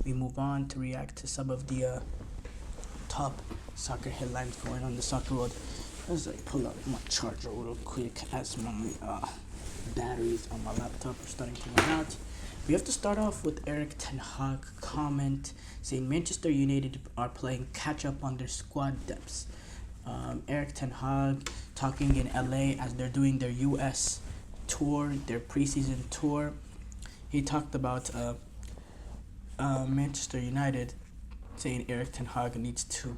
we move on to react to some of the top soccer headlines going on the soccer world. As I pull out my charger real quick as my batteries on my laptop are starting to run out. We have to start off with Eric Ten Hag comment saying Manchester United are playing catch up on their squad depths. Eric Ten Hag talking in LA as they're doing their US tour, their preseason tour. He talked about Manchester United, saying Eric Ten Hag needs to,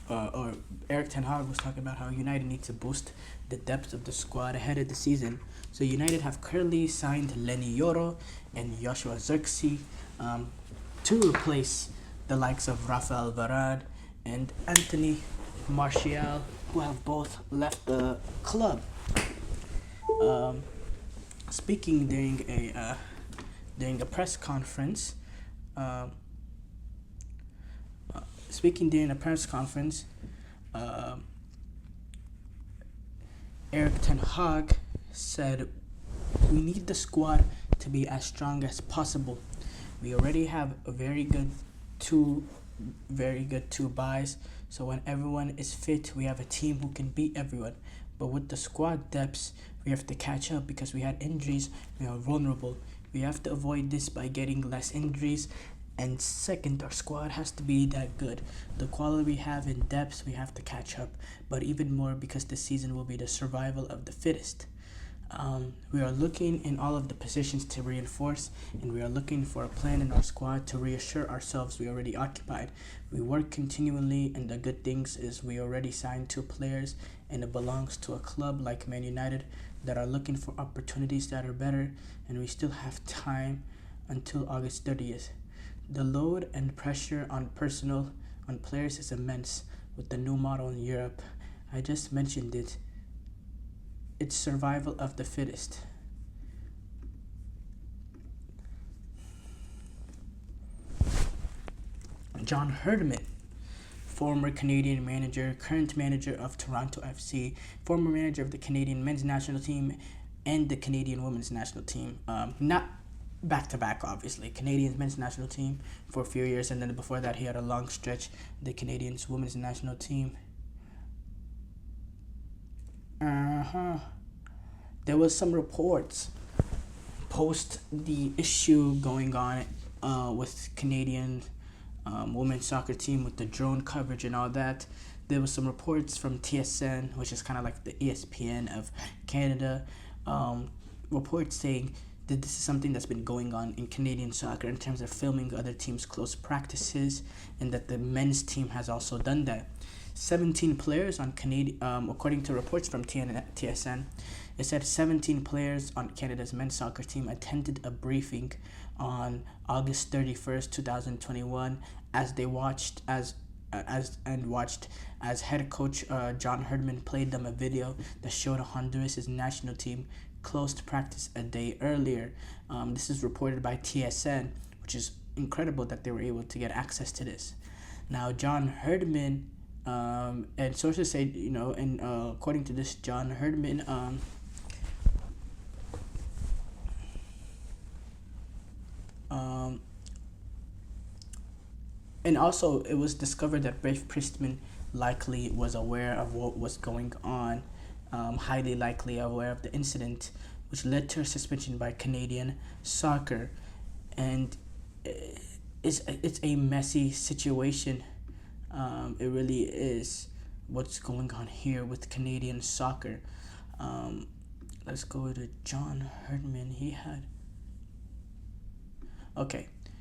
or Eric Ten Hag was talking about how United needs to boost the depth of the squad ahead of the season. So United have currently signed Lenny Yoro and Joshua Zirkzee to replace the likes of Rafael Varane and Anthony Martial, who have both left the club. Speaking during a press conference, Eric Ten Hag said, "We need the squad to be as strong as possible. We already have a very good two buys. So when everyone is fit, we have a team who can beat everyone. But with the squad depths, we have to catch up because we had injuries. We are vulnerable. We have to avoid this by getting less injuries. And second, our squad has to be that good. The quality we have in depth, we have to catch up. But even more because this season will be the survival of the fittest. We are looking in all of the positions to reinforce, and we are looking for a plan in our squad to reassure ourselves we already occupied. We work continually, and the good things is we already signed 2 players, and it belongs to a club like Man United that are looking for opportunities that are better, and we still have time until August 30th. The load and pressure on players is immense with the new model in Europe. I just mentioned it. It's survival of the fittest." John Herdman, former Canadian manager, current manager of Toronto FC, former manager of the Canadian men's national team and the Canadian women's national team. Not back-to-back, obviously. Canadian men's national team for a few years, and then before that he had a long stretch, the Canadian women's national team. There was some reports post the issue going on with Canadian women's soccer team with the drone coverage and all that. There was some reports from TSN, which is kind of like the ESPN of Canada, reports saying that this is something that's been going on in Canadian soccer in terms of filming other teams' close practices, and that the men's team has also done that. 17 players on Canadian, according to reports from TSN, it said 17 players on Canada's men's soccer team attended a briefing on August 31st, 2021, as they watched as head coach John Herdman played them a video that showed Honduras' national team closed practice a day earlier. This is reported by TSN, which is incredible that they were able to get access to this. Now, John Herdman, and sources say, and according to this, John Herdman, and also it was discovered that Brave Priestman likely was aware of what was going on, highly likely aware of the incident, which led to a suspension by Canadian soccer. And it's a messy situation. It really is what's going on here with Canadian soccer. Let's go to John Herdman.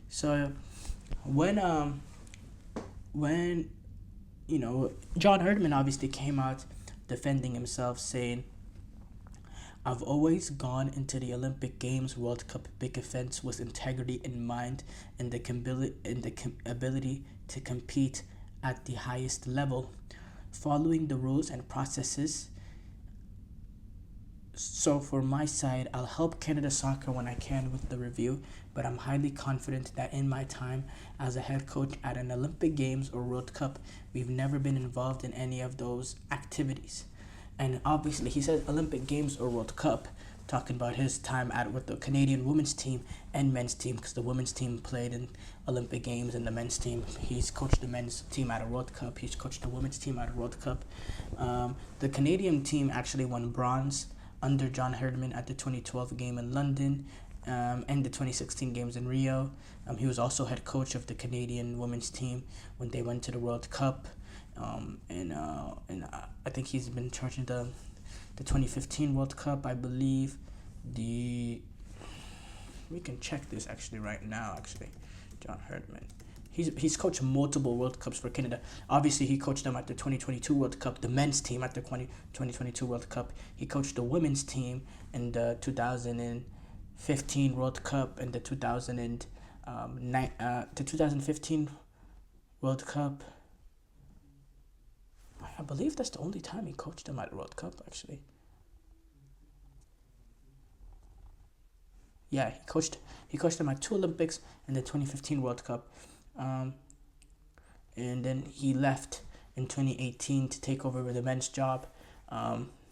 So when John Herdman obviously came out defending himself, saying, "I've always gone into the Olympic Games, World Cup, big events with integrity in mind and the ability to compete at the highest level, following the rules and processes. So for my side, I'll help Canada Soccer when I can with the review, but I'm highly confident that in my time as a head coach at an Olympic Games or World Cup, we've never been involved in any of those activities." And obviously, he says Olympic Games or World Cup. talking about his time at with the Canadian women's team and men's team, because the women's team played in Olympic Games and the men's team. He's coached the men's team at a World Cup. He's coached the women's team at a World Cup. The Canadian team actually won bronze under John Herdman at the 2012 game in London, and the 2016 games in Rio. He was also head coach of the Canadian women's team when they went to the World Cup. I think he's been charging the 2015 World Cup, I believe. We can check this actually right now. John Herdman. He's coached multiple World Cups for Canada. Obviously, he coached them at the 2022 World Cup, the men's team at the 2022 World Cup. He coached the women's team in the 2015 World Cup and the 2015 World Cup. I believe that's the only time he coached them at the World Cup, actually. Yeah, he coached them at two Olympics and the 2015 World Cup. And then he left in 2018 to take over with the men's job.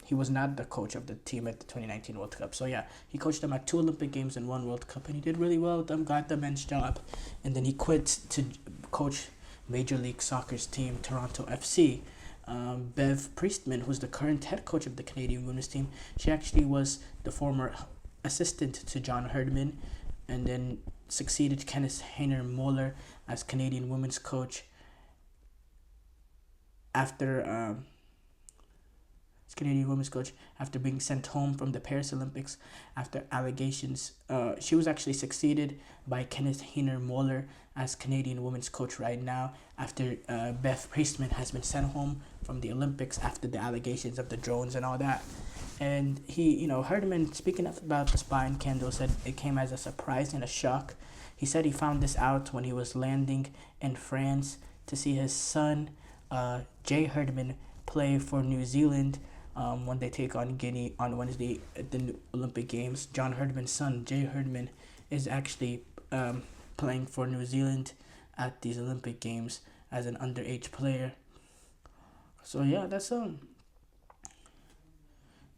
He was not the coach of the team at the 2019 World Cup. So yeah, he coached them at two Olympic Games and one World Cup, and he did really well with them, got the men's job. And then he quit to coach Major League Soccer's team, Toronto FC. Bev Priestman, who's the current head coach of the Canadian women's team, she actually was the former assistant to John Herdman, and then succeeded Kenneth Hayner Moeller as Canadian women's coach after being sent home from the Paris Olympics after allegations. She was actually succeeded by Kenneth Hayner Moeller as Canadian women's coach right now after Beth Priestman has been sent home from the Olympics after the allegations of the drones and all that. And Herdman, speaking about the spy and candle, said it came as a surprise and a shock. He said he found this out when he was landing in France to see his son, Jay Herdman, play for New Zealand when they take on Guinea on Wednesday at the Olympic Games. John Herdman's son, Jay Herdman, is actually playing for New Zealand at these Olympic Games as an underage player. So yeah, that's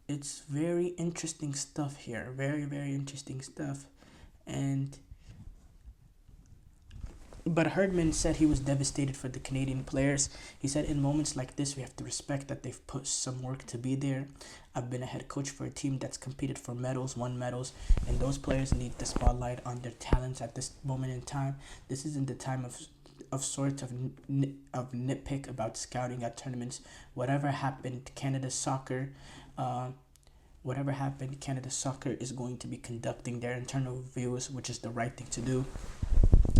it's very interesting stuff here. Very, very interesting stuff. But Herdman said he was devastated for the Canadian players. He said, in moments like this, we have to respect that they've put some work to be there. I've been a head coach for a team that's competed for medals, won medals, and those players need the spotlight on their talents at this moment in time. This isn't the time of nitpick about scouting at tournaments. Whatever happened, Canada Soccer is going to be conducting their internal reviews, which is the right thing to do.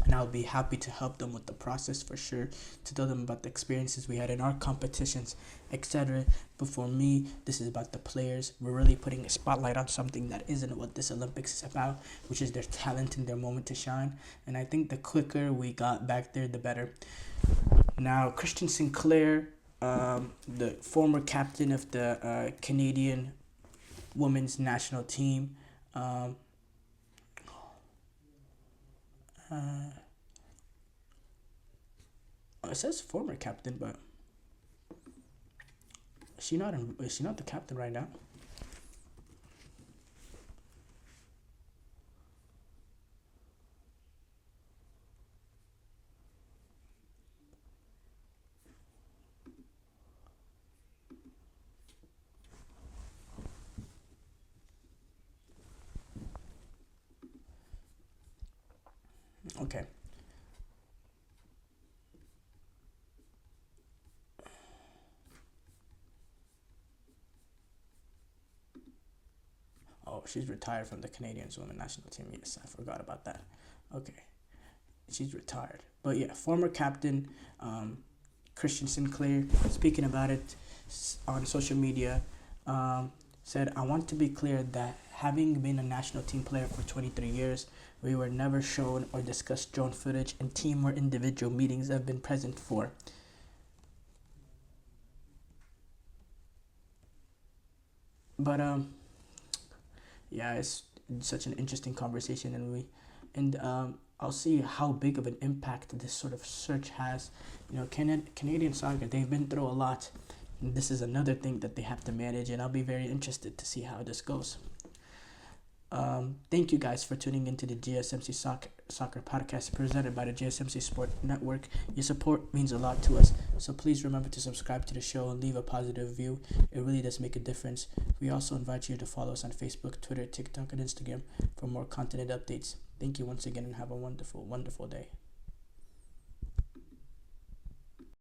And I'll be happy to help them with the process for sure, to tell them about the experiences we had in our competitions, etc. But for me, this is about the players. We're really putting a spotlight on something that isn't what this Olympics is about, which is their talent and their moment to shine. And I think the quicker we got back there, the better. Now, Christian Sinclair, the former captain of the Canadian women's national team, it says former captain, but is she not the captain right now? Okay. Oh, she's retired from the Canadian women's national team. Yes, I forgot about that. Okay. She's retired. But yeah, former captain Christian Sinclair, speaking about it on social media, said, I want to be clear that having been a national team player for 23 years, we were never shown or discussed drone footage in team or individual meetings I've been present for. But yeah, it's such an interesting conversation, and I'll see how big of an impact this sort of search has. Canadian soccer, they've been through a lot. And this is another thing that they have to manage, and I'll be very interested to see how this goes. Thank you guys for tuning into the GSMC Soccer Podcast presented by the GSMC Sport Network. Your support means a lot to us, so please remember to subscribe to the show and leave a positive review. It really does make a difference. We also invite you to follow us on Facebook, Twitter, TikTok, and Instagram for more content and updates. Thank you once again and have a wonderful, wonderful day.